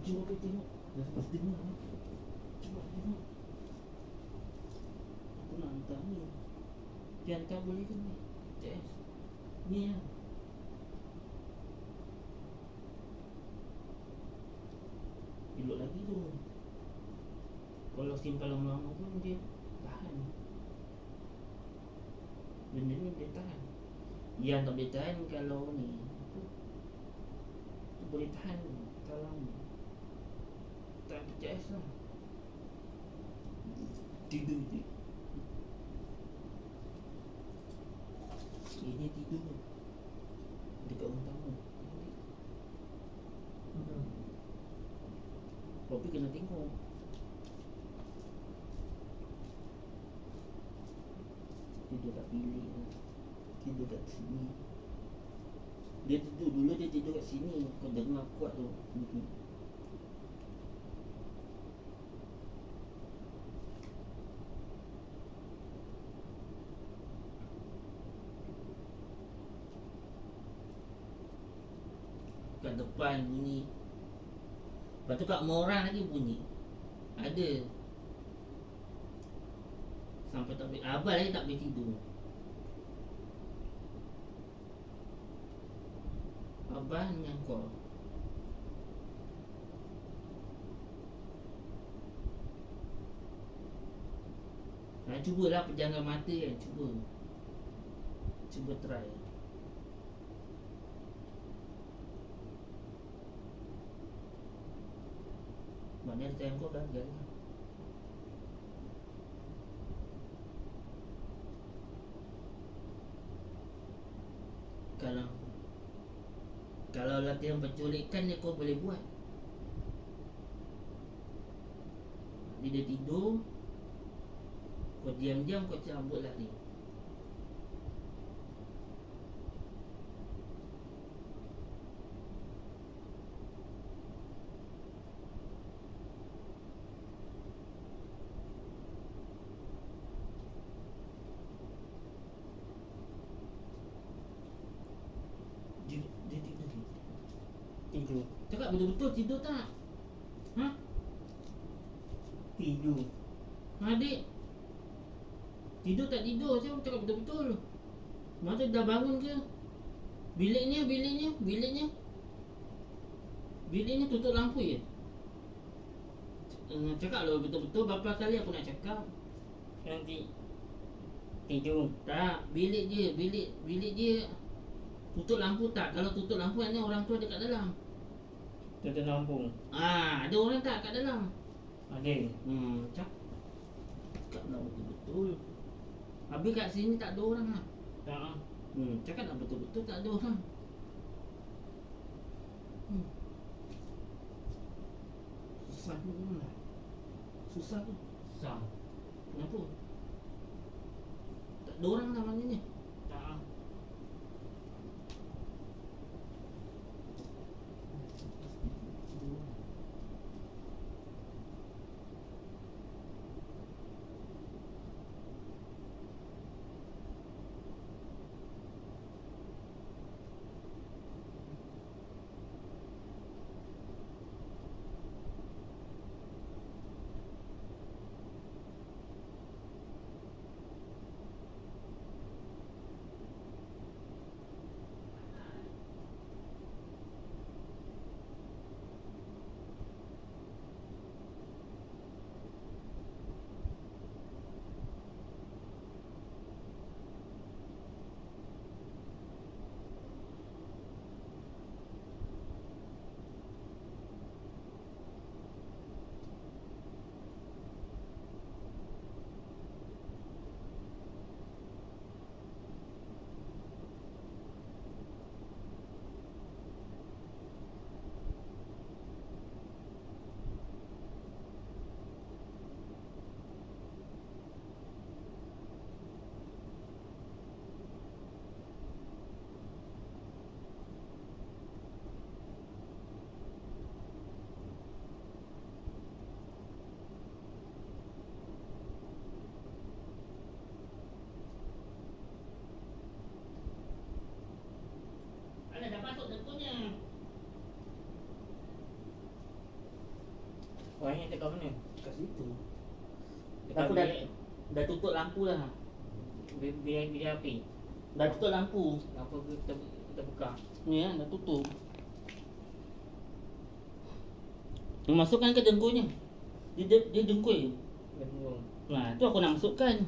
Cuba pergi tengok. Dah lepas dengar lah. Cuba tengok. Aku nak hantar ni. Dia hantar boleh ke ni? CS. Ni lah. Elok lagi tu. Kalau simpan lama-lama pun dia tahan. Benda ni dia tahan. Yang tak boleh tahan kalau ni tu boleh tahan kalau tak percaya lah. Tidur je. Ini tidur dekat orang tamu. Tapi kena tengok. Tidur kat bilik, tidur kat sini. Dia tidur dulu, dia tidur kat sini. Kau dengar kuat tu bunyi. Kat depan bunyi. Lepas tu kat rumah orang lagi bunyi. Ada. Sampai tak boleh, abang lagi tak boleh tidur. Abang dengan kau. Cubalah pejamkan mata kan. Cuba try. Maknanya time kau gagal lah. Kalau latihan penculikan ni kau boleh buat. Dia tidur, kau diam-diam kau cabut lah ni. Dia tidur. Cakap betul-betul tidur tak? Ha? Tidur. Adik tidur tak tidur? Saya cakap betul-betul. Masa dah bangun ke? Biliknya tutup lampu je. Cakap lah betul-betul. Berapa kali aku nak cakap nanti tidur. Tak, bilik dia tutup lampu tak? Kalau tutup lampu maknanya orang tua dekat dalam. Tutup lampu. Ada orang tak kat dalam? Ada. Cakap lah betul-betul. Habis kat sini tak ada orang lah. Tak. Cakap lah betul-betul tak ada orang. Susah tu lah. Susah tu. Kenapa? Tak ada orang lah maknanya. Tak. Dah masuk tentunya. Wayang dekat mana? Kat situ. Dekat Aku dah tutup lampu dah. biar api. Dah tutup lampu. Lampu terbuka. Ni kan dah tutup. Masukkan ke dengkulnya. Dia dengkul. Gembung. Nah, tu aku nak masukkan.